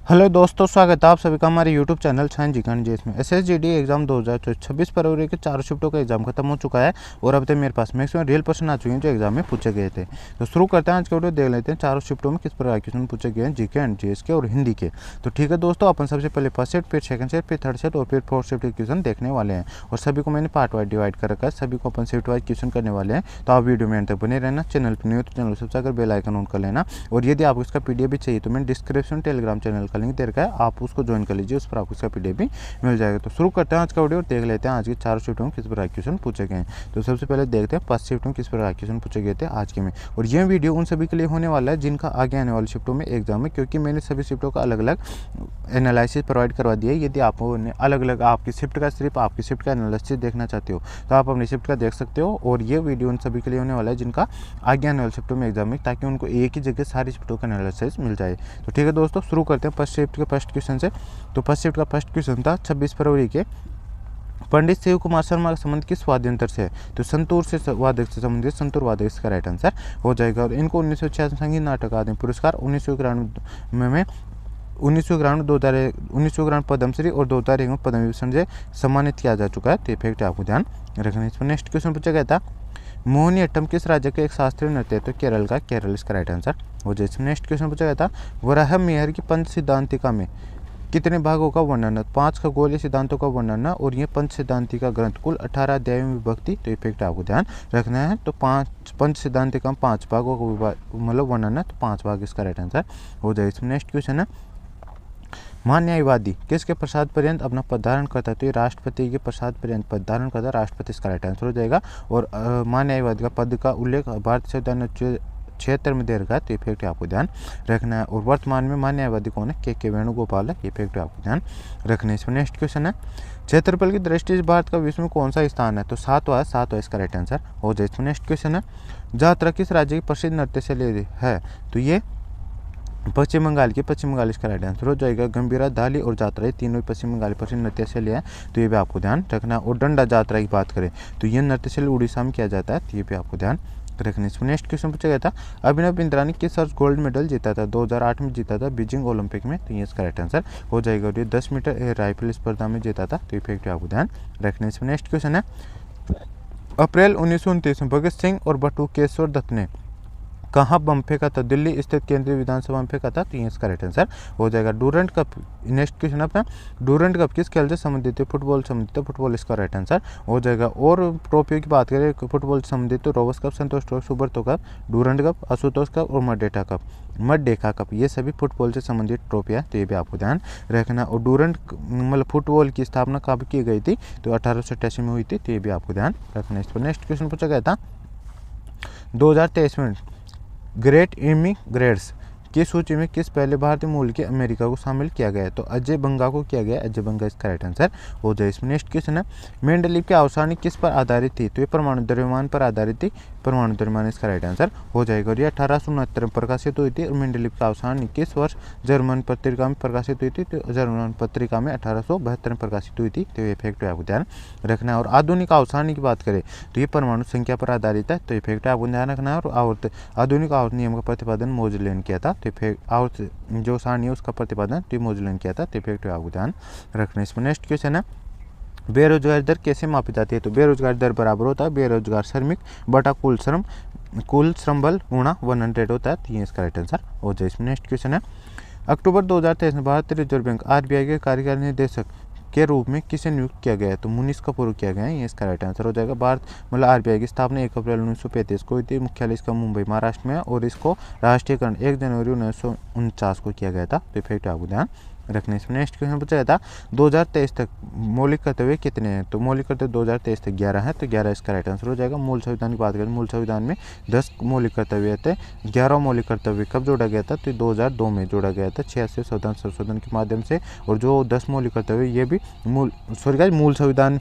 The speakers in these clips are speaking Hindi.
हेलो दोस्तों, स्वागत है आप सभी का हमारे यूट्यूब चैनल साइंस जिकान जी। इसमें एसएसजीडी एग्जाम 2026 फरवरी के 4 शिफ्टों का एग्जाम खत्म हो चुका है और अब तक मेरे पास मैक्सिमम रियल क्वेश्चन आ चुके हैं जो एग्जाम में पूछे गए थे। तो शुरू करते हैं आज का वीडियो, देख लेते हैं चारों शिफ्टों में किस प्रकार के क्वेश्चन पूछे गए हैं जीके एंड जीएस के और हिंदी के। तो ठीक है दोस्तों, अपन सबसे पहले फर्स्ट शिफ्ट, फिर सेकंड शिफ्ट, फिर थर्ड शिफ्ट और फिर फोर्थ शिफ्ट के क्वेश्चन देखने वाले हैं और सभी को मैंने पार्ट वाइज डिवाइड कर रखा है। सभी को अपन शिफ्ट वाइज क्वेश्चन करने वाले हैं, तो आप वीडियो में अंत तक बने रहना। चैनल पर नहीं हो तो चैनल सब्सक्राइब कर बेल आइकन ऑन कर लेना। और यदि आपको इसका पीडीएफ भी चाहिए तो मैंने डिस्क्रिप्शन टेलीग्राम चैनल का लिंक दे रखा है, आप उसको ज्वाइन कर लीजिए, उस पर आपको इसका पीडीएफ भी मिल जाएगा। तो शुरू करते हैं आज का वीडियो और देख लेते हैं आज की चारों शिफ्टों में किस प्रकार के क्वेश्चन पूछे गए हैं। तो सबसे पहले देखते हैं फर्स्ट शिफ्ट में किस प्रकार के क्वेश्चन पूछे गए थे आज के में। और ये वीडियो उन सभी के लिए होने वाला है जिनका आगे आने वाली शिफ्टों में एग्जाम है, क्योंकि मैंने सभी शिफ्टों का अलग अलग एनालिसिस प्रोवाइड करवा दिया है। यदि आप अलग अलग आपकी शिफ्ट का सिर्फ आपकी शिफ्ट का एनालिसिस देखना चाहते हो तो आप अपनी शिफ्ट का देख सकते हो। और ये वीडियो उन सभी के लिए होने वाला है जिनका आगे आने वाली शिफ्टों में एग्जाम है, ताकि उनको एक ही जगह सारी शिफ्टों का एनालिसिस मिल जाए। तो ठीक है दोस्तों, शुरू करते हैं फर्स्ट शिफ्ट के फर्स्ट क्वेश्चन से। तो फर्स्ट शिफ्ट का फर्स्ट क्वेश्चन था 26 फरवरी के, पंडित शिव कुमार शर्मा का संबंध किस वाद्य यंत्र से है? तो संतूर से वादक से संबंधित संतूर वादक इसका राइट आंसर हो जाएगा। और इनको 1986 संगीत नाटक अकादमी पुरस्कार, 1991 में 1991 पद्मश्री और 2001 में पद्म विभूषण से सम्मानित किया जा चुका है। तो ये फैक्ट आपको ध्यान रखना है। इस पर नेक्स्ट क्वेश्चन पूछा गया था, मोहिनीअट्टम किस राज्य का एक शास्त्रीय नृत्य है? तो केरल का, केरल इसका राइट आंसर हो जाए। इसमें नेक्स्ट क्वेश्चन पूछा गया था, वराह मेहर की पंच सिद्धांतिका में कितने भागों का वर्णन है? 5 खगोलीय सिद्धांतों का वर्णन है और ये पंच सिद्धांतिका ग्रंथ कुल 18 अध्यायों में विभक्ति। तो इफेक्ट आपको ध्यान रखना है। तो पंच सिद्धांतिका में 5 भागों का मतलब वर्णन है, तो 5 भाग इसका राइट आंसर हो जाए। इसमें नेक्स्ट क्वेश्चन है, महान्यायवादी किसके प्रसाद पर्यंत अपना पद धारण करता है? तो ये राष्ट्रपति के प्रसाद पर्यंत पद धारण करता है, राष्ट्रपति इसका राइट आंसर हो जाएगा। और महान्यायवादी का पद का उल्लेख भारतीय संविधान 76 में दे रखा है। तो ये फैक्ट आपको ध्यान रखना है। और वर्तमान में महान्यायवादी कौन है? के वेणुगोपाल है। ये फैक्ट आपको ध्यान रखना है। इसमें नेक्स्ट क्वेश्चन है, क्षेत्रफल की दृष्टि से भारत का विश्व में कौन सा स्थान है? तो 7वां इसका राइट आंसर हो जाए। इसमें नेक्स्ट क्वेश्चन है, यात्रा किस राज्य की प्रसिद्ध नृत्य शैली है? तो ये पश्चिम बंगाल की, पश्चिम बंगाल इसका राइट आंसर हो जाएगा। गंभीरा, धाली और जात्रा, ये तीनों पश्चिम बंगाल प्रसिद्ध नृत्य शैली है। तो ये भी आपको ध्यान रखना है। और डंडा जात्रा की बात करें तो ये नृत्य शैली उड़ीसा में किया जाता है। तो ये भी आपको ध्यान रखना। इसमें नेक्स्ट क्वेश्चन पूछा गया था, अभिनव बिंद्रा ने किस वर्ष गोल्ड मेडल जीता था? 2008 में जीता था बीजिंग ओलंपिक में। तो ये इसका राइट आंसर हो जाएगा। और ये 10 मीटर राइफल स्पर्धा में जीता था। तो ये फैक्ट आपको ध्यान रखना। इसमें नेक्स्ट क्वेश्चन है, अप्रैल 1929 में भगत सिंह और बटुकेश्वर दत्त ने कहाँ बम फेंका था? दिल्ली स्थित केंद्रीय विधानसभा में फेंका था। तो ये इसका राइट आंसर हो जाएगा। डूरंट कप, नेक्स्ट क्वेश्चन अपना, डूरंट कप किस खेल से संबंधित है? फुटबॉल संबंधित है, फुटबॉल इसका राइट आंसर हो जाएगा। और ट्रॉफियों की बात करें फुटबॉल से संबंधित तो Rovers cup, Santosh trophy, Subroto cup, Durand cup, Ashutosh cup और मडडेका कप, ये सभी फुटबॉल से संबंधित ट्रॉफी है। तो ये भी आपको ध्यान रखना। और डूरंट मतलब फुटबॉल की स्थापना कब की गई थी? तो 1888 में हुई थी। तो ये भी आपको ध्यान रखना। इस पर नेक्स्ट क्वेश्चन पूछा गया था, 2023 में ग्रेट इमिग्रेट्स की सूची में किस पहले भारतीय मूल के अमेरिका को शामिल किया गया है? तो अजय बंगा को किया गया। अजय बंगा इसका राइट आंसर हो जाए। इसमें नेक्स्ट क्वेश्चन है, मेंडलीव की अवसारणी किस पर आधारित थी? तो ये परमाणु द्रव्यमान पर आधारित थी। परमाणु द्रव्यमान इसका राइट आंसर हो जाएगा। और ये 1869 में प्रकाशित हुई थी। और मेंडलीव की अवसारणी किस वर्ष जर्मन पत्रिका में प्रकाशित हुई थी? तो जर्मन पत्रिका में 1872 में प्रकाशित हुई थी। तो ये फैक्ट आपको ध्यान रखना है। और आधुनिक अवसारणी की बात करें तो ये परमाणु संख्या पर आधारित है। तो ये फैक्ट आपको ध्यान रखना है। और आधुनिक आवर्त नियम का प्रतिपादन मोजले ने किया था। तो जो सारणी है उसका प्रतिपादन तो मोजले ने किया था। तो फैक्ट आपको ध्यान रखना है। इसमें नेक्स्ट क्वेश्चन है, बेरोजगारी दर कैसे मापी जाती है? तो बेरोजगारी दर बराबर होता है बेरोजगार श्रमिक बटा कुल श्रम बल गुणा 100 होता है। तो ये इसका राइट आंसर हो जाए। इसमें नेक्स्ट क्वेश्चन है, अक्टूबर 2023 में भारतीय रिजर्व बैंक आरबीआई के कार्यकारी निदेशक के रूप में किसे नियुक्त किया गया है? तो मुनीष कपूर किया गया है। ये इसका राइट आंसर हो जाएगा। भारत मतलब आरबीआई की स्थापना 1 अप्रैल 1935 को हुई थी। मुख्यालय इसका मुंबई महाराष्ट्र में है और इसको राष्ट्रीयकरण 1 जनवरी 1949 को किया गया था। तो इफेक्ट आपको ध्यान रखने। इसमें नेक्स्ट क्वेश्चन पूछा गया था, 2023 तक मौलिक कर्तव्य कितने हैं? तो मौलिक कर्तव्य 2023 तक 11 है। तो 11 इसका राइट आंसर हो जाएगा। मूल संविधान की बात करें, मूल संविधान में 10 मौलिक कर्तव्य थे। 11 मौलिक कर्तव्य कब जोड़ा गया था? तो 2002 में जोड़ा गया था 86 संशोधन के माध्यम से। और जो 10 मौलिक कर्तव्य ये भी मूल संविधान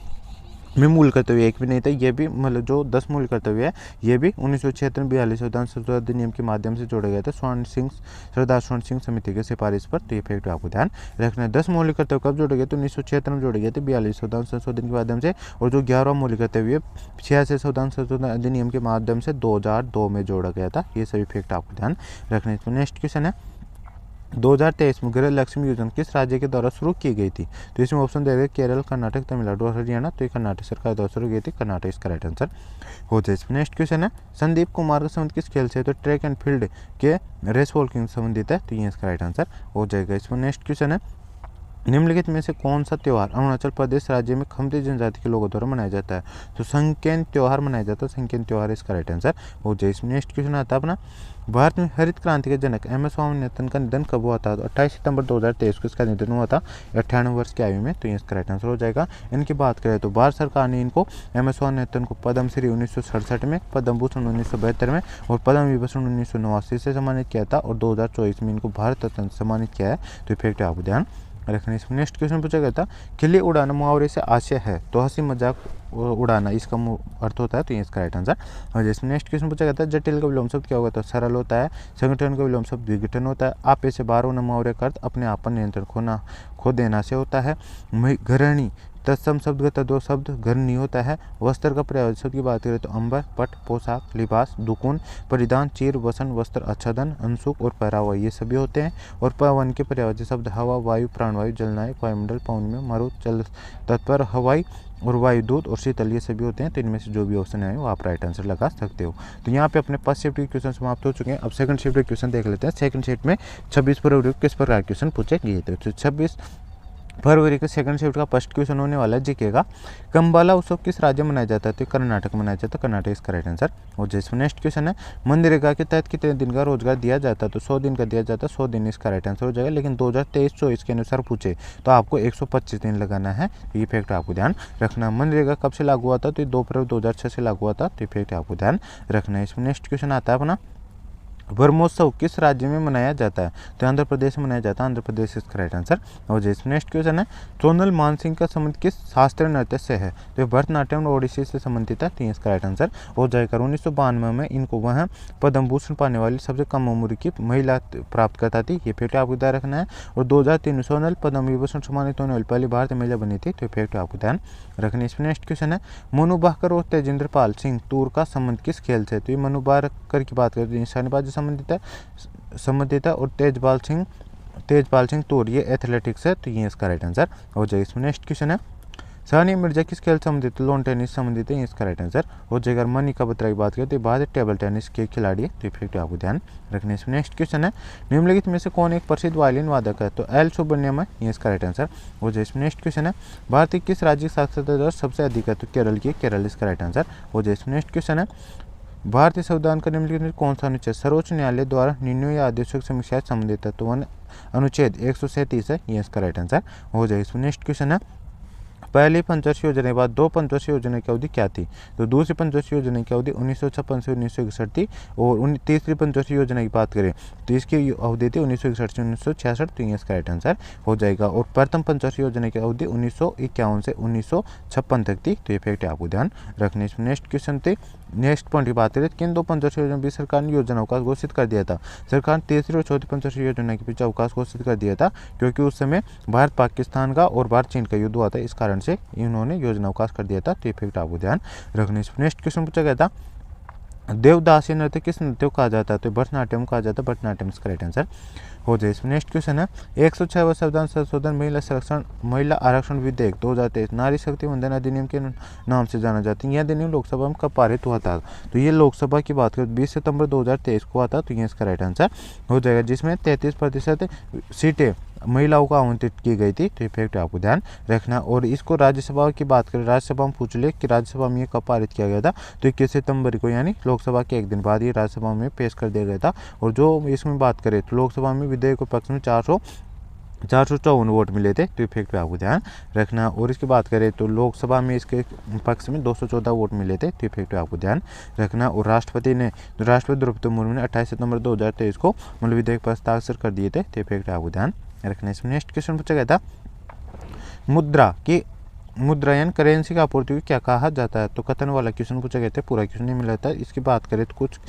में मूल कर्तव्य एक भी नहीं था। ये भी मतलब जो 10 मूल कर्तव्य है ये भी 1976 में 42 संविधान संशोधन अधिनियम के माध्यम से जोड़े गए थे सरदार स्वर्ण सिंह समिति के सिफारिश पर। तो ये फैक्ट आपको ध्यान रखना है। 10 मौलिक कर्तव्य कब जोड़े गए? तो 1976 में जोड़े गए थे 42 संविधान संशोधन के माध्यम से। और जो 11वां मौलिक कर्तव्य 86 संविधान संशोधन अधिनियम के माध्यम से 2002 में जोड़ा गया था। ये सभी फैक्ट आपको ध्यान रखना है। इसमें नेक्स्ट क्वेश्चन है, 2023 में गृह लक्ष्मी योजना किस राज्य के द्वारा शुरू की गई थी? तो इसमें ऑप्शन देगा केरल, कर्नाटक, तमिलनाडु और हरियाणा। तो ये कर्नाटक सरकार द्वारा शुरू की थी, कर्नाटक इसका राइट आंसर हो जाए। इसमें नेक्स्ट क्वेश्चन है संदीप कुमार का संबंध किस खेल से है? तो ट्रैक एंड फील्ड के रेस वॉकिंग संबंधित है, तो ये इसका राइट आंसर हो जाएगा। इसमें नेक्स्ट क्वेश्चन है निम्नलिखित में से कौन सा त्यौहार अरुणाचल प्रदेश राज्य में खमती जनजाति के लोगों द्वारा मनाया जाता है? तो संकेन त्यौहार मनाया जाता है, संकेन त्यौहार इसका राइट आंसर हो जाए। इसमें नेक्स्ट क्वेश्चन आता है अपना भारत में हरित क्रांति के जनक एम एस स्वामीनाथन का निधन कब हुआ था? तो 28 सितंबर 2023 को इसका निधन हुआ था 98 वर्ष की आयु में, तो ये इसका राइट आंसर हो जाएगा। इनकी बात करें तो भारत सरकार ने इनको एम एस स्वामीनाथन को पद्म श्री 1967 में, पद्म भूषण 1972 में और पद्म विभूषण 1989 से सम्मानित किया था और 2024 में इनको भारत रत्न सम्मानित किया है, तो फैक्ट आपको ध्यान रखना। इसमें नेक्स्ट क्वेश्चन पूछा गया था खिल्ली उड़ाना मुहावरे से आशय है, तो हंसी मजाक उड़ाना इसका अर्थ होता है, तो ये इसका राइट आंसर। और जिसमें नेक्स्ट क्वेश्चन पूछा गया था जटिल का विलोम शब्द क्या होगा? तो सरल होता है। संगठन का विलोम शब्द विघटन होता है। आपे से बाहर होना मुहावरे का अर्थ अपने आप पर नियंत्रण खो देना से होता है। घरणी तत्सम शब्द का तत्व शब्द घरनी होता है। वस्त्र का पर्यायवाची शब्द की बात करें तो अंबर, पट, पोशाक, लिबास, दुकुन, परिधान, चीर, वसन, वस्त्र, आच्छादन, अंशुक और पहरावा ये सभी होते हैं। और पवन के पर्यायवाची शब्द हवा, वायु, प्राणवायु, जलनायक, वायुमंडल, पवन में मरुत, जल तत्पर, हवाई और वायुदूत और शीतल ये सभी होते हैं। तो इनमें से जो भी ऑप्शन आए वो आप राइट आंसर लगा सकते हो। तो यहाँ पे अपने फर्स्ट शिफ्ट के क्वेश्चन समाप्त हो चुके हैं। अब सेकंड शिफ्ट के क्वेश्चन देख लेते हैं। सेकंड शिफ्ट में 26 फरवरी को किस प्रकार क्वेश्चन पूछे गए थे? तो 26 फरवरी के सेकंड शिफ्ट का फर्स्ट क्वेश्चन होने वाला है जीके का। कंबाला उत्सव किस राज्य में मनाया जाता है? तो कर्नाटक मनाया जाता है, कर्नाटक इसका राइट आंसर और जिसमें नेक्स्ट क्वेश्चन है मनरेगा के तहत कितने दिन का रोजगार दिया जाता है? तो 100 दिन का दिया जाता है, 100 दिन इसका राइट आंसर हो जाएगा। लेकिन 2023-24 के अनुसार पूछे तो आपको 125 दिन लगाना है, तो ये फैक्ट आपको ध्यान रखना। मनरेगा कब से लागू हुआ था? तो 2 फरवरी 2006 से लागू हुआ था, तो ये फैक्ट आपको ध्यान रखना है। इसमें नेक्स्ट क्वेश्चन आता है अपना ब्रह्मोत्सव किस राज्य में मनाया जाता है? तो आंध्र प्रदेश में मनाया जाता है, आंध्र प्रदेश इसका राइट आंसर हो जाए। नेक्स्ट क्वेश्चन है सोनल मानसिंह का संबंध किस शास्त्रीय नृत्य से है? तो भरतनाट्यम और ओडिसी से संबंधित है, तो इसका राइट आंसर हो जाएगा। 1992 में इनको वह पद्म भूषण पाने वाली सबसे कम उम्र की महिला प्राप्त करता थी, ये फैक्ट आपको ध्यान रखना है। और 2003 सोनल पद्म विभूषण सम्मानित होने वाली पहली भारतीय महिला बनी थी, तो फैक्ट आपको ध्यान रखना। इसमें नेक्स्ट क्वेश्चन है मनु भाकर और तेजेंद्र पाल सिंह तूर का संबंध किस खेल से? तो ये मनु भाकर की बात करें तो निशानेबाजी संबंधित है और तेजपाल सिंह तूर ये एथलेटिक्स है, तो ये इसका राइट आंसर हो जाएगा। इसमें नेक्स्ट क्वेश्चन है सानिया मिर्जा किस खेल संबंधित? लॉन टेनिस संबंधित है, इसका राइट आंसर हो जाएगा। मनिका बत्रा की बात करें तो भारतीय टेबल टेनिस के खिलाड़ी है, तो फैक्ट आपको ध्यान रखने। इसमें नेक्स्ट क्वेश्चन है निम्नलिखित में से कौन एक प्रसिद्ध वायलिन वादक है? तो एल सुब्रमण्यम है, ये इसका राइट आंसर हो जाए। इसमें नेक्स्ट क्वेश्चन है भारत की किस राज्य की साक्षरता दर सबसे अधिक है? तो केरल की, केरल इसका राइट आंसर हो जाए। इसमें नेक्स्ट क्वेश्चन है भारतीय संविधान का निम्नलिखित में कौन सा अनुच्छेद सर्वोच्च न्यायालय द्वारा निर्णयों या आदेशों की समीक्षा से संबंधित है? तो अनुच्छेद 137 है, ये इसका राइट आंसर हो जाए। इसमें नेक्स्ट क्वेश्चन है पहली पंचवर्षीय योजना के बाद 2 पंचवर्षीय योजना की अवधि क्या थी? तो दूसरी पंचवर्षीय योजना की अवधि 1956 से 1961 थी। और तीसरी पंचवर्षीय योजना की बात करें तो इसकी अवधि थी 1961 से 1966, तो ये इसका राइट आंसर हो जाएगा। और प्रथम पंचवर्षीय योजना की अवधि 1951 से 1956 तक थी, तो ये फैक्ट आपको ध्यान रखने। इसमें नेक्स्ट क्वेश्चन थे नेक्स्ट पॉइंट की बात करें किन 2 पंचवर्षीय योजना भी सरकार ने योजना अवकाश घोषित कर दिया था? सरकार ने तीसरी और चौथी पंचवर्षीय योजना के पीछे अवकाश घोषित कर दिया था क्योंकि उस समय भारत पाकिस्तान का और भारत चीन का युद्ध हुआ था, इस कारण से इन्होंने योजना अवकाश कर दिया था, तो ये फैक्ट आपको ध्यान रखने। नेक्स्ट क्वेश्चन पूछा गया था देवदासी नृत्य किस नृत्य को कहा जाता है? तो भरतनाट्यम कहा जाता है, भरतनाट्यम इसका राइट आंसर हो जाए। इसमें नेक्स्ट क्वेश्चन है 106वां संविधान संशोधन महिला आरक्षण विधेयक 2023 नारी शक्ति वंदन अधिनियम के नाम से जाना जाता है। यह अधिनियम लोकसभा में कब पारित हुआ था? तो ये लोकसभा की बात करें 20 सितंबर 2023 को हुआ था, तो ये इसका राइट आंसर हो जाएगा। जिसमें 33% सीटें महिलाओं को आवंटित की गई थी, तो ये फैक्ट आपको ध्यान रखना। और इसको राज्यसभा की बात करें, राज्यसभा में पूछ ले कि राज्यसभा में ये कब पारित किया गया था? तो 21 सितंबर को यानी लोकसभा के एक दिन बाद ये राज्यसभा में पेश कर दिया गया था। और जो इसमें बात करें तो लोकसभा में विधेयक के पक्ष में 454 वोट मिले थे, तो इफेक्ट पे आपको ध्यान रखना। और इसकी बात करें तो लोकसभा में इसके पक्ष में 214 वोट मिले थे, तो इफेक्ट पे आपको ध्यान रखना। और राष्ट्रपति द्रौपदी मुर्मू ने 28 सितंबर 2023 को मूल विधेयक पर हस्ताक्षर कर दिए थे, तो इफेक्ट पे आपको ध्यान रखना। इसमें नेक्स्ट क्वेश्चन पूछा गया था मुद्रायन करेंसी का आपूर्ति को क्या कहा जाता है? तो कथन वाला क्वेश्चन पूछा गया था, पूरा क्वेश्चन नहीं मिला था। इसकी बात करें तो कुछ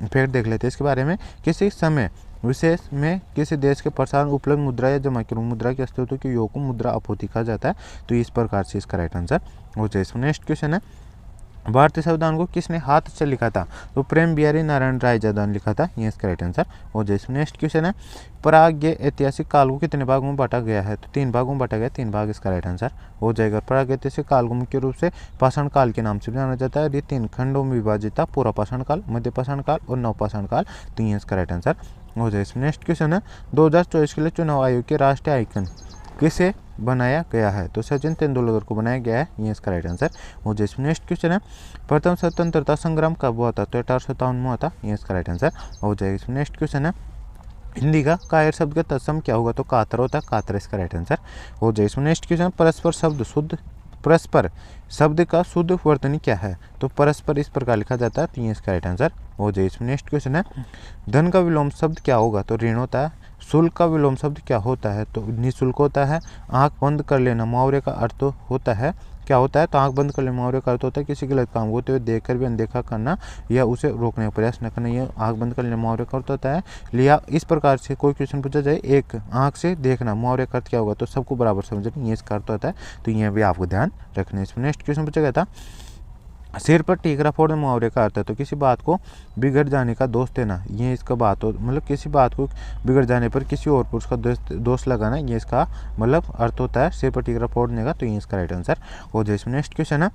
फैक्ट देख लेते हैं इसके बारे में। किसी समय विशेष में किसी देश के प्रसारण उपलब्ध मुद्रा या जमा की मुद्रा के अस्तित्व के योग को मुद्रा आपूर्ति कहा जाता है, तो इस प्रकार से इसका राइट आंसर हो जाए। इसमें नेक्स्ट क्वेश्चन है भारतीय संविधान को किसने हाथ से लिखा था? तो प्रेम बिहारी नारायण रायजादा ने लिखा था। ये इसका राइट आंसर हो जाए। नेक्स्ट क्वेश्चन है, प्राग ऐतिहासिक काल को कितने भागों में बांटा गया है? तो 3 भागों में बांटा गया, 3 भाग इसका राइट आंसर हो जाएगा। प्राग ऐतिहासिक काल को मुख्य रूप से पाषाण काल के नाम से जाना जाता है। ये 3 खंडों में विभाजित था, पूरा पाषाण काल, मध्य पाषाण काल और नवपाषाण काल। तो ये इसका राइट आंसर हो जाए। नेक्स्ट क्वेश्चन है, 2024 के लिए चुनाव आयोग के राष्ट्रीय आइकन किसे बनाया गया है? तो सचिन तेंदुलकर को बनाया गया है। ये इसका राइट आंसर हो जाए। नेक्स्ट क्वेश्चन है, प्रथम स्वतंत्रता संग्राम कब हुआ था? तो 1857 में हुआ था। ये इसका राइट आंसर हो जाएगा। नेक्स्ट क्वेश्चन है, हिंदी का कायर शब्द का तत्सम क्या होगा? तो कातर होता है, कातर इसका राइट आंसर हो जाए। नेक्स्ट क्वेश्चन, परस्पर शब्द का शुद्ध वर्तनी क्या है? तो परस्पर इस प्रकार लिखा जाता है। तो ये इसका राइट आंसर हो जाए। नेक्स्ट क्वेश्चन है, धन का विलोम शब्द क्या होगा? तो ऋण होता है। शुल्क का विलोम शब्द क्या होता है? तो निःशुल्क होता है। आंख बंद कर लेना मुहावरे का अर्थ होता है, क्या होता है? तो आंख बंद कर लेना मुहावरे का अर्थ होता है किसी गलत काम को होते हुए देखकर भी अनदेखा करना या उसे रोकने का प्रयास न करना। ये आंख बंद कर लेना मुहावरे का अर्थ होता है। लिया इस प्रकार से कोई क्वेश्चन पूछा जाए, एक आंख से देखना मुहावरे का अर्थ क्या होगा? तो सबको बराबर समझना, ये इसका अर्थ होता है। तो ये भी आपको ध्यान रखना है। इसमें नेक्स्ट क्वेश्चन पूछा गया था, सिर पर टीकरा फोड़ना मुहावरे का अर्थ है। तो किसी बात को बिगड़ जाने का दोष देना, ये इसका बात हो, मतलब किसी बात को बिगड़ जाने पर किसी और पुरुष का दोष लगाना, ये इसका मतलब अर्थ होता है सिर पर टीकरा फोड़ने का। तो ये इसका राइट आंसर हो जाए। नेक्स्ट क्वेश्चन है,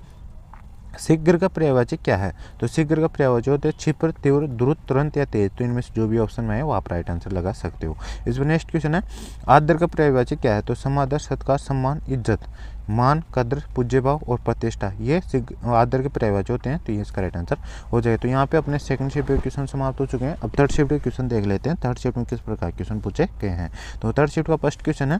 शीघ्र का पर्यायवाची क्या है? तो शीघ्र का पर्यायवाची होते हैं क्षिप्र, तीव्र, द्रुत, तुरंत या तेज। तो इनमें से जो भी ऑप्शन में है वो आप राइट आंसर लगा सकते हो। इसमें नेक्स्ट क्वेश्चन है, आदर का पर्यायवाची क्या है? तो समादर, सत्कार, सम्मान, इज्जत, मान, कद्र, पूज्य भाव और प्रतिष्ठा, ये आदर के पर्यायवाची होते हैं। तो ये इसका राइट आंसर हो जाएगा। तो यहाँ पे अपने सेकंड शिफ्ट के क्वेश्चन समाप्त हो चुके हैं। अब थर्ड शिफ्ट के क्वेश्चन देख लेते हैं, थर्ड शिफ्ट में किस प्रकार क्वेश्चन पूछे गए हैं। तो थर्ड शिफ्ट का फर्स्ट क्वेश्चन है,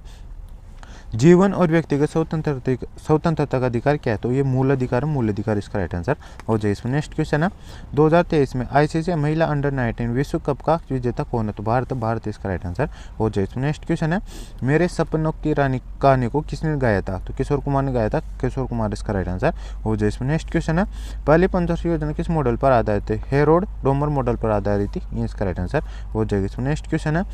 जीवन और व्यक्तिगत स्वतंत्रता का अधिकार क्या है? तो ये मूल अधिकार है, मूल अधिकार इसका राइट आंसर हो जाए। इसमें नेक्स्ट क्वेश्चन है, 2023 में आईसीसी महिला अंडर 19 विश्व कप का विजेता कौन है? तो भारत इसका राइट आंसर हो जाए। इसमें नेक्स्ट क्वेश्चन है, मेरे सपनों की रानी कहानी को किसने गाया था? तो किशोर कुमार ने गाया था, किशोर कुमार इसका राइट आंसर हो जाए। इसमें नेक्स्ट क्वेश्चन है, पहली पंचवर्षीय योजना किस मॉडल पर आधारित है? हेरोड डोमर मॉडल पर आधारित थी। ये इसका राइट आंसर हो जाएगा। इसमें नेक्स्ट क्वेश्चन है,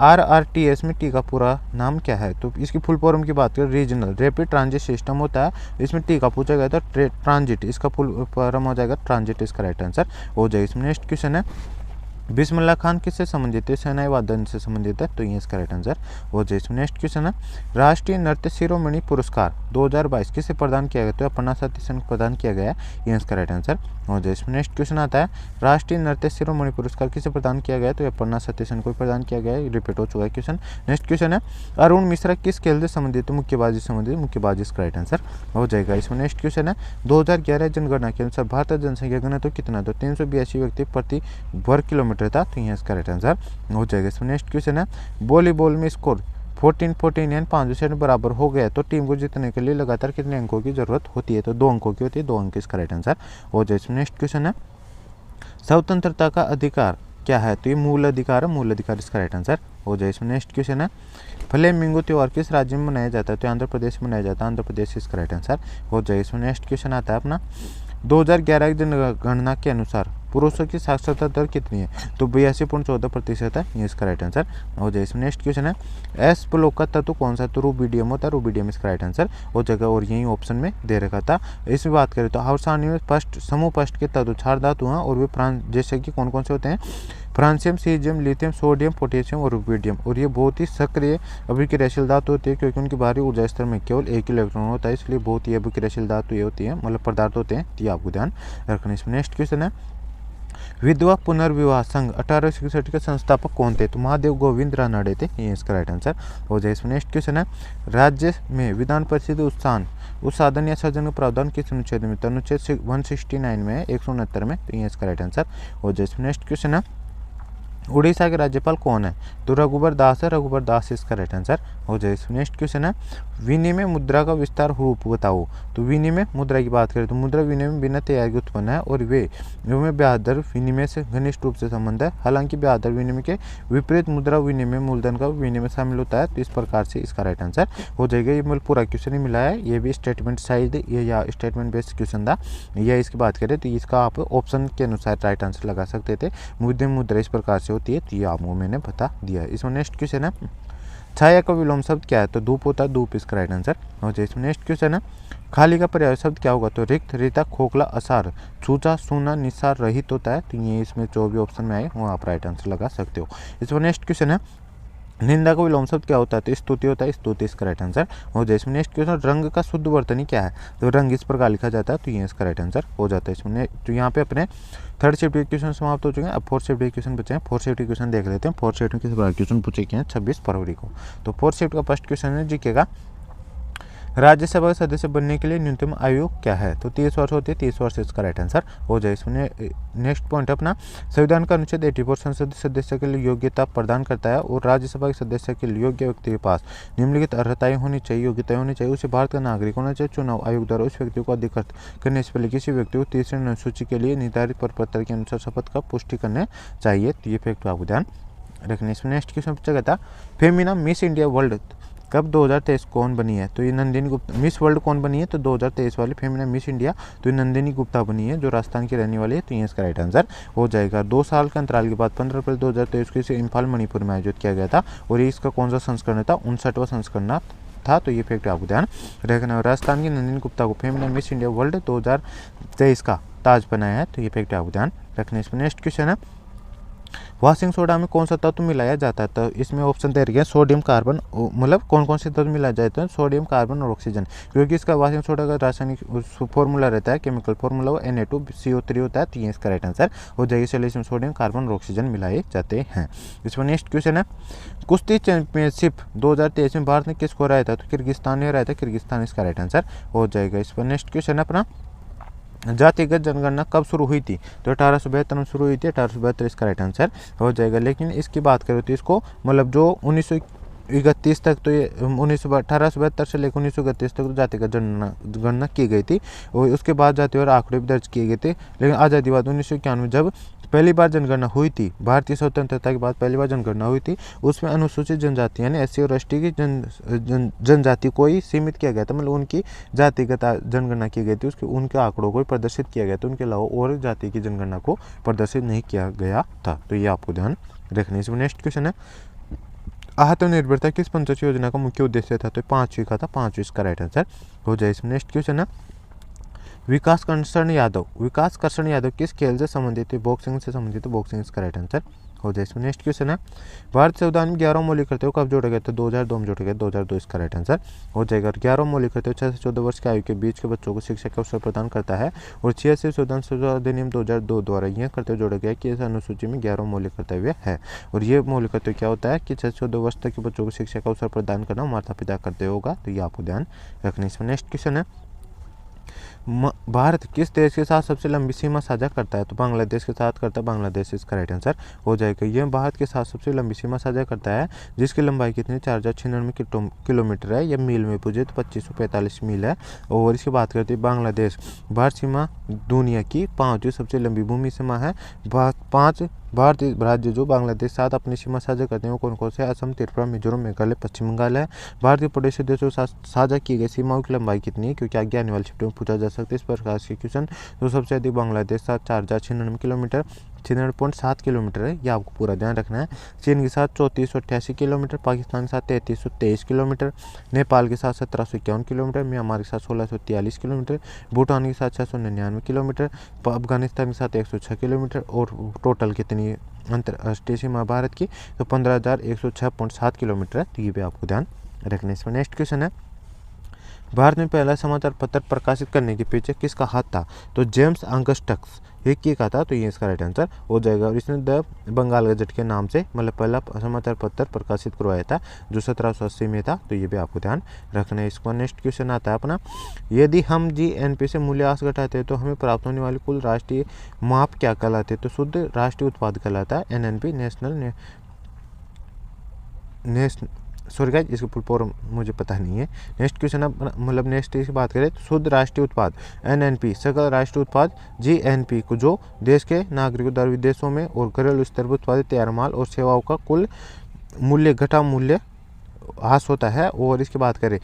RRTS में टी का पूरा नाम क्या है? तो इसकी फुल फॉर्म की बात करें, रीजनल रैपिड ट्रांजिट सिस्टम होता है। इसमें टी का पूछा गया था ट्रांजिट, इसका फुल फॉर्म हो जाएगा ट्रांजिट, इसका राइट आंसर हो जाएगा। इसमें नेक्स्ट क्वेश्चन है, बिस्मिल्लाह खान किससे संबंधित है? सेनाई वादन से संबंधित है। तो ये इसका राइट आंसर हो जाए। इसमें नेक्स्ट क्वेश्चन है, राष्ट्रीय नृत्य शिरोमणि पुरस्कार 2022 किसे प्रदान किया गया? तो अपर्णा सतीश को प्रदान किया गया है। ये इसका राइट आंसर हो जाए। इसमें नेक्स्ट क्वेश्चन आता है, राष्ट्रीय नृत्य शिरोमणि पुरस्कार किसे प्रदान किया गया है? तो अपर्णा सतीश को प्रदान किया गया है। रिपीट हो चुका है क्वेश्चन। नेक्स्ट क्वेश्चन है, अरुण मिश्रा किस खेल से संबंधित? मुक्केबाजी से संबंधित, मुक्केबाजी इसका राइट आंसर हो जाएगा। इसमें नेक्स्ट क्वेश्चन है, 2011 जनगणना के अनुसार भारत जनसंख्या घनत्व कितना? तो 382 व्यक्ति प्रति वर्ग किलोमीटर था। तो ये इसका राइट आंसर हो जाएगा। इसमें नेक्स्ट क्वेश्चन है, वॉलीबॉल में स्कोर 14-14 यानी 5 विकेट बराबर हो गया तो टीम को जीतने के लिए लगातार कितने अंकों की जरूरत होती है? तो 2 अंकों की होती है, 2 अंक इसका राइट आंसर हो जाए। इसमें नेक्स्ट क्वेश्चन है, स्वतंत्रता का अधिकार क्या है? तो ये मूल अधिकार है, मूल अधिकार इसका राइट आंसर हो जाए। इसमें नेक्स्ट क्वेश्चन है, फ्लेमिंगो त्योहार किस राज्य में मनाया जाता है? तो आंध्र प्रदेश में मनाया जाता है, आंध्र प्रदेश इसका राइट आंसर हो जाए। इसमें नेक्स्ट क्वेश्चन आता है अपना, 2011 की जनगणना के अनुसार पुरुषों की साक्षरता दर कितनी है? तो 82.14% है। ये इसका राइट आंसर हो जाए। इसमें नेक्स्ट क्वेश्चन है, एस प्लो का तत्व कौन सा? तो रूबिडियम होता है, रूबिडियम इसका राइट आंसर हो जाएगा। और यही ऑप्शन में दे रखा था। इसमें बात करें तो अवसानी में समूह पष्ट के तत्व क्षार धातु हैं और वे जैसे कि कौन कौन से होते हैं? Francium, caesium, lithium, sodium, potassium और रूबिडियम। और ये बहुत ही सक्रिय अभिक्रियाशील धातु होती है क्योंकि उनकी बाहरी ऊर्जा स्तर में केवल 1 इलेक्ट्रॉन होता है, इसलिए बहुत ही अभिक्रियाशील धातु ये होती है, मतलब पदार्थ होते हैं। ये आपको ध्यान रखना। इसमें नेक्स्ट क्वेश्चन है, विधवा पुनर्विवाह संघ 1861 के संस्थापक कौन थे? तो महादेव गोविंद रानड़े थे। ये इसका राइट आंसर हो जाए। इसमें नेक्स्ट क्वेश्चन है, राज्य में विधान परिषद उत्साधन या सृजन का प्रावधान किस अनुच्छेद में? तो अनुच्छेद 169 में, 169 में। तो ये इसका राइट आंसर हो जाए। इसमें नेक्स्ट क्वेश्चन है, उड़ीसा के राज्यपाल कौन है? तो रघुबर दास है, रघुबर दास इसका राइट आंसर हो जाए। नेक्स्ट क्वेश्चन है, विनिमय मुद्रा का विस्तार रूप बताओ। तो विनिमय मुद्रा की बात करें तो मुद्रा विनिमय बिना तैयार के उत्पन्न है और वे ब्याज दर विनिमय से घनिष्ठ रूप से संबंध है। हालांकि ब्याज दर विनिमय के विपरीत मुद्रा विनिमय मूलधन का विनिमय शामिल होता है। तो इस प्रकार से इसका राइट आंसर हो जाएगा। ये मतलब पूरा क्वेश्चन ही मिला है, ये भी स्टेटमेंट साइज या स्टेटमेंट बेस्ड क्वेश्चन था। या इसकी बात करें तो इसका आप ऑप्शन के अनुसार राइट आंसर लगा सकते थे। मुद्रा इस प्रकार से होती है, तो ये आपको मैंने बता दिया है। इसमें नेक्स्ट क्वेश्चन है, छाया का विलोम शब्द क्या है? तो धूप होता है, धूप इसका राइट आंसर हो जाए। इसमें नेक्स्ट क्वेश्चन है, खाली का पर्याय शब्द क्या होगा? तो रिक्त, रिता, खोखला, असार, छूचा, सूना, निसार, रहित होता है। तो ये इसमें जो भी ऑप्शन में आए वो आप राइट आंसर लगा सकते हो। इसमें नेक्स्ट क्वेश्चन है, निंदा का विलोम शब्द क्या होता है? तो स्तुति होता है, स्तुति इसका राइट आंसर हो जाए। इसमें नेक्स्ट क्वेश्चन, रंग का शुद्ध वर्तनी क्या है? तो रंग इस प्रकार लिखा जाता है। तो ये इसका राइट आंसर हो जाता है। इसमें तो यहाँ पे अपने थर्ड शिफ्ट के क्वेश्चन समाप्त हो चुके हैं। अब फोर्थ शिफ्ट के क्वेश्चन बचे हैं। फोर्थ शिफ्ट के क्वेश्चन देख लेते हैं। फोर्थ शिफ्ट में किस प्रकार क्वेश्चन पूछे गए हैं 26 फरवरी को। तो फोर्थ शिफ्ट का फर्स्ट क्वेश्चन है जीके का, राज्यसभा के सदस्य बनने के लिए न्यूनतम आयु क्या है? तो 30 वर्ष होती है, 30 वर्ष इसका राइट आंसर हो जाए। इसमें नेक्स्ट पॉइंट अपना, संविधान का अनुच्छेद 84 संसद सदस्य के लिए योग्यता प्रदान करता है और राज्यसभा के सदस्य के लिए योग्य व्यक्ति के पास निम्नलिखित अर्हताएं होनी चाहिए, योग्यताएं होनी चाहिए। उसे भारत का नागरिक होना चाहिए। चुनाव आयोग द्वारा उस व्यक्ति को अधिकृत करने से पहले किसी व्यक्ति को तीसरी अनुसूची के लिए निर्धारित प्रपत्र के अनुसार शपथ का पुष्टि करने चाहिए। तो ये फैक्ट आपको ध्यान रखने। इसमें नेक्स्ट क्वेश्चन पूछा गया था, फेमिना मिस इंडिया वर्ल्ड कब 2023 कौन बनी है? तो ये नंदिनी गुप्ता। मिस वर्ल्ड कौन बनी है? तो 2023 वाली फेमिना मिस इंडिया तो ये नंदिनी गुप्ता बनी है, जो राजस्थान की रहने वाली है। तो ये इसका राइट आंसर हो जाएगा। 2 साल के अंतराल के बाद 15 अप्रैल 2023 को इसे इम्फाल मणिपुर में आयोजित किया गया था और ये इसका कौन सा संस्करण था? 59वां संस्करण था। तो ये फैक्ट आपको ध्यान रखना है। राजस्थान की नंदिनी गुप्ता को फेमिना मिस इंडिया वर्ल्ड 2023 का ताज बनाया है। तो ये फैक्ट आपको ध्यान रखना है। इसमें नेक्स्ट क्वेश्चन है, वॉशिंग सोडा में कौन सा तत्व मिलाया जाता है? तो इसमें ऑप्शन दे रखे हैं सोडियम, कार्बन, मतलब कौन कौन से तत्व मिलाए जाते हैं? सोडियम, कार्बन और ऑक्सीजन, क्योंकि इसका वॉशिंग सोडा का रासायनिक फॉर्मूला रहता है, केमिकल फॉर्मूला वो Na2CO3 होता है। तो ये इसका राइट आंसर हो जाएगी। चलिए इसमें सोडियम, कार्बन और ऑक्सीजन मिलाए जाते हैं। इसमें नेक्स्ट क्वेश्चन है, कुश्ती चैंपियनशिप 2023 में भारत ने किसको हराया था? तो किर्गिस्तान ने हराया था। किर्गिस्तान इसका राइट आंसर हो जाएगा। इस पर नेक्स्ट क्वेश्चन है अपना, जातिगत जनगणना कब शुरू हुई थी? तो 1872 में शुरू हुई थी। 1872 इसका राइट आंसर हो जाएगा। लेकिन इसकी बात करें तो इसको मतलब जो 1931 तक, तो ये 1872 से लेकर 1931 तक तो जातिगत जनगणना की गई थी और उसके बाद जाति और आंकड़े भी दर्ज किए गए थे। लेकिन आज़ादी बाद 1991 जब पहली बार जनगणना हुई थी, भारतीय स्वतंत्रता के बाद पहली बार जनगणना हुई थी, उसमें अनुसूचित जनजाति यानी SC और ST की जनजाति को ही सीमित किया गया था। मतलब उनकी जातिगत जनगणना की गई थी, उसके उनके आंकड़ों को प्रदर्शित किया गया था। उनके अलावा और जाति की जनगणना को प्रदर्शित नहीं किया गया था। तो ये आपको ध्यान रखने। इसमें नेक्स्ट क्वेश्चन है, आत्मनिर्भरता किस पंचवर्षीय योजना का मुख्य उद्देश्य था? तो 5वीं का था। 5वीं इसका राइट आंसर हो जाए। इसमें नेक्स्ट क्वेश्चन है, विकास कर्षण यादव किस खेल से संबंधित है? बॉक्सिंग से संबंधित है। बॉक्सिंग इसका राइट आंसर हो जाए। इसमें नेक्स्ट क्वेश्चन है, भारत संविधान में 11 मौलिक कर्तव्य कब जोड़ा गया? तो 2002 में जोड़ा गया। 2002 इसका राइट आंसर हो जाएगा। 11 मौलिक कर्तव्य 6 से 14 वर्ष की आयु के बीच के बच्चों को शिक्षा का अवसर प्रदान करता है और 86 संविधान संशोधन अधिनियम 2002 द्वारा यह कर्तव्य जोड़ा गया कि इस अनुसूची में 11 मौलिक कर्तव्य है। और ये मौलिक कर्तव्य क्या होता है कि 6 से 14 वर्ष तक के बच्चों को शिक्षा का अवसर प्रदान करना माता पिता कर्तव्य होगा। तो ये आपको ध्यान रखना। इसमें नेक्स्ट क्वेश्चन है, भारत किस देश के साथ सबसे लंबी सीमा साझा करता है? तो बांग्लादेश के साथ करता है। बांग्लादेश इसका राइट आंसर हो जाएगा। यह भारत के साथ सबसे लंबी सीमा साझा करता है, जिसकी लंबाई कितनी 4096 किलोमीटर है। यह मील में पूछे तो 2545 मील है। और इसकी बात करते हैं बांग्लादेश भारत सीमा दुनिया की 5वीं सबसे लंबी भूमि सीमा है। 5 भारतीय राज्य जो बांग्लादेश साथ अपनी सीमा साझा करते हैं वो कौन कौन से? असम, त्रिपुरा, मिजोरम, मेघालय, पश्चिम बंगाल है। भारतीय पड़ोसी देशों के साथ साझा की गई सीमाओं की लंबाई कितनी है? क्योंकि आगे आने वाली शिफ्ट में पूछा जा सकता है इस प्रकार के क्वेश्चन। तो सबसे अधिक बांग्लादेश साथ 4096 किलोमीटर, 96.7 किलोमीटर है। ये आपको पूरा ध्यान रखना है। चीन के साथ 3488 किलोमीटर, पाकिस्तान के साथ 3323 किलोमीटर, नेपाल के साथ 1751 किलोमीटर, म्यांमार के साथ 1643 किलोमीटर, भूटान के साथ 699 किलोमीटर, अफगानिस्तान के साथ 106 किलोमीटर। और टोटल कितनी अंतर्राष्ट्रीय सीमा भारत की? तो 15,106.7 किलोमीटर है। तो ये भी आपको ध्यान रखना है। इसमें नेक्स्ट क्वेश्चन है, भारत में पहला समाचार पत्र प्रकाशित करने के पीछे किसका हाथ था? तो जेम्स ऑगस्टस हिक्की का था। तो ये इसका राइट आंसर हो जाएगा। और इसने द बंगाल गजट के नाम से मतलब पहला समाचार पत्र प्रकाशित करवाया था जो 1780 में था। तो ये भी आपको ध्यान रखना है। इसका नेक्स्ट क्वेश्चन आता है अपना, यदि हम GNP से मूल्यह्रास घटाते हैं तो हमें प्राप्त होने वाली कुल राष्ट्रीय माप क्या कहलाते हैं? तो शुद्ध राष्ट्रीय उत्पाद कहलाता है। NNP नेशनल सॉरी गाइस, इसके फुल फॉर्म मुझे पता नहीं है। नेक्स्ट क्वेश्चन मतलब नेक्स्ट की बात करें तो शुद्ध राष्ट्रीय उत्पाद NNP, सकल राष्ट्रीय उत्पाद GNP को जो देश के नागरिकों द्वारा विदेशों में और घरेलू स्तर पर उत्पादित तैयार माल और सेवाओं का कुल मूल्य घटा मूल्य ह्रास होता है। और इसकी बात करें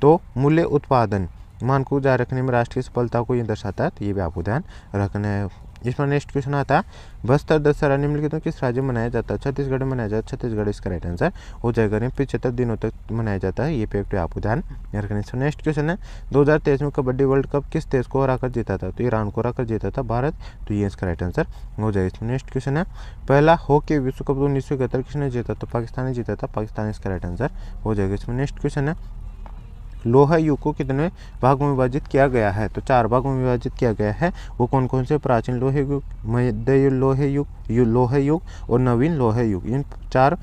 तो मूल्य उत्पादन मान को जारी रखने में राष्ट्रीय सफलता को ये दर्शाता है। तो ये भी आपको ध्यान रखना है। इसमें नेक्स्ट क्वेश्चन आता है बस्तर दशहरा निम्नलिखित में किस राज्य में मनाया जाता है? छत्तीसगढ़ में मनाया जाता है। छत्तीसगढ़ इसका राइट आंसर हो जाएगा। 75 दिनों तक मनाया जाता है। ये फैक्ट आपको ध्यान रखना है। नेक्स्ट क्वेश्चन है 2023 में कबड्डी वर्ल्ड कप किस देश को हराकर जीता था? तो ईरान को हराकर जीता था भारत, तो ये इसका राइट आंसर हो जाएगा। इसमें नेक्स्ट क्वेश्चन है पहला हॉकी विश्व कप 1971 किसने जीता? तो पाकिस्तान ने जीता था। पाकिस्तान इसका राइट आंसर हो जाएगा। इसमें नेक्स्ट क्वेश्चन है लोहा युग को कितने भागों में विभाजित किया गया है? तो 4 भागों में विभाजित किया गया है। वो कौन कौन से? प्राचीन लोहे युग, मध्य लोहे युग, लोहे युग और नवीन लोहे युग। इन 4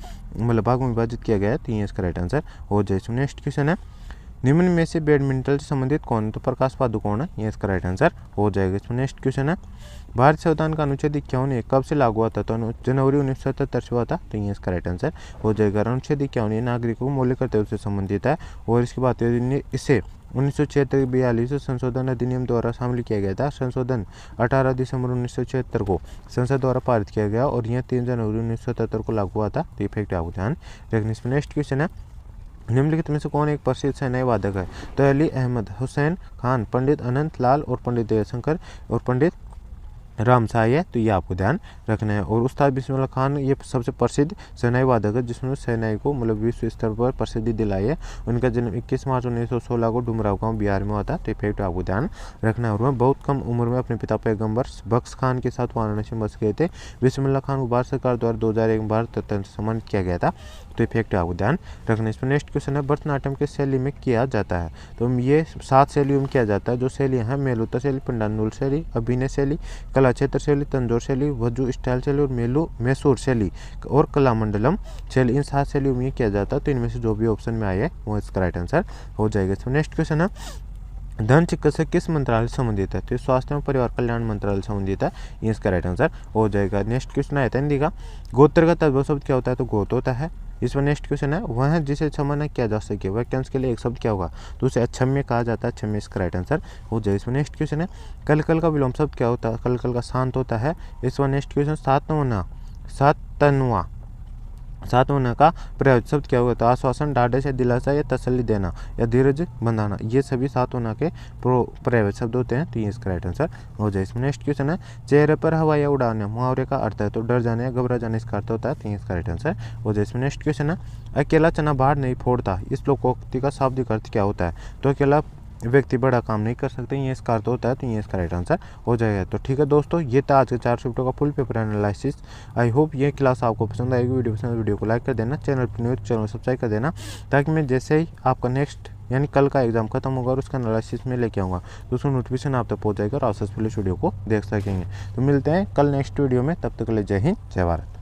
भागों में विभाजित किया गया है। तो ये इसका राइट आंसर हो जाए। नेक्स्ट क्वेश्चन है निम्न में से बैडमिंटन से संबंधित कौन? तो प्रकाश पादुकोण है। ये इसका राइट आंसर हो जाएगा। इसमें नेक्स्ट क्वेश्चन है भारतीय संविधान का अनुच्छेद 51 कब से लागू हुआ था? तो जनवरी 1977 से हुआ था। तो ये इसका राइट आंसर हो जाएगा। अनुच्छेद 51 नागरिकों को मौलिक कर्तव्य से संबंधित है और इसकी बात इसे 1976-42 संशोधन अधिनियम द्वारा शामिल किया गया था। संशोधन 18 दिसंबर 1976 को संसद द्वारा पारित किया गया और यह 3 जनवरी 1977 को लागू हुआ था। तो ये फैक्ट आपको ध्यान रखने। इसमें नेक्स्ट क्वेश्चन है निम्नलिखित में से कौन एक प्रसिद्ध शहनाई वादक है? तो अली अहमद हुसैन खान, पंडित अनंत लाल और पंडित दयाशंकर और पंडित रामसाई है। तो ये आपको ध्यान रखना है। और उस्ताद बिस्मिल्लाह खान ये सबसे प्रसिद्ध शहनाई वादक है जिसने शहनाई को विश्व स्तर पर प्रसिद्धि दिलाई है। उनका जन्म 21 मार्च 1916 को डुमराव गांव बिहार में हुआ था। तो फैक्ट आपको ध्यान रखना है। और वह बहुत कम उम्र में अपने पिता पैगंबर बख्श खान के साथ वाराणसी में बस गए थे। बिस्मिल्लाह खान को भारत सरकार द्वारा 2001 में भारत रत्न सम्मानित किया गया था। तो ये फैक्ट आपको ध्यान रखना है। इसमें नेक्स्ट क्वेश्चन है भरतनाट्यम किस शैली में किया जाता है? तो ये 7 शैलियों में किया जाता है। जो शैलियाँ हैं मेलुता शैली, पंडानुल शैली, अभिनय शैली, कला क्षेत्र शैली, तंजौर शैली, वजू स्टाइल शैली और मैसूर शैली और कलामंडलम शैली। इन 7 शैलियों में किया जाता है। तो इनमें से जो भी ऑप्शन में आया है वो इसका राइट आंसर हो जाएगा। इसमें नेक्स्ट क्वेश्चन है धन चिकित्सा किस मंत्रालय से संबंधित है? तो स्वास्थ्य एवं परिवार कल्याण मंत्रालय से संबंधित है। ये इसका राइट आंसर हो जाएगा। नेक्स्ट क्वेश्चन आया था हिंदी का गोत्र का तद्भव शब्द क्या होता है? तो गोत होता है। इसमें नेक्स्ट क्वेश्चन है वह जिसे क्षमा न किया जा सके वाक्यांश के लिए एक शब्द क्या होगा? तो उसे अक्षम्य कहा जाता है। अक्षम्य इसका राइट आंसर हो जाए। इसमें नेक्स्ट क्वेश्चन है कल कल का विलोम शब्द क्या होता है? कल कल का शांत होता है। इसमें नेक्स्ट क्वेश्चन सातवां का प्रयोग शब्द क्या होगा? तो आश्वासन, ढाढ़स या दिलासा या तसल्ली देना या धीरज बंधाना। ये सभी सातवां के प्रयोग शब्द होते हैं। तो ये इसका राइट आंसर हो जाए। इसमें नेक्स्ट क्वेश्चन है चेहरे पर हवा या उड़ाने मुहावरे का अर्थ है। तो डर जाने या घबरा जाने इसका अर्थ होता है। तो ये इसका राइट आंसर हो जाए। इसमें नेक्स्ट क्वेश्चन है अकेला चना बाहर नहीं फोड़ता। इस लोकोक्ति का शाब्दिक अर्थ क्या होता है? तो अकेला व्यक्ति बड़ा काम नहीं कर सकते, ये इसका अर्थ होता है। तो ये इसका राइट आंसर हो जाएगा। तो ठीक है दोस्तों, ये था आज के 4 शिफ्टों का full paper analysis. I hope ये क्लास आपको पसंद आएगी। वीडियो को लाइक कर देना, चैनल पर न्यू चैनल सब्सक्राइब कर देना, ताकि मैं जैसे ही आपका नेक्स्ट यानी कल का एग्जाम खत्म होगा और उसका एनालिसिस में लेके आऊँगा तो उसका नोटिफिकेशन आप तक पहुँच जाएगा और आप सबसे पहले वीडियो को देख सकेंगे। तो मिलते हैं कल नेक्स्ट वीडियो में। तब तक के लिए जय हिंद, जय भारत।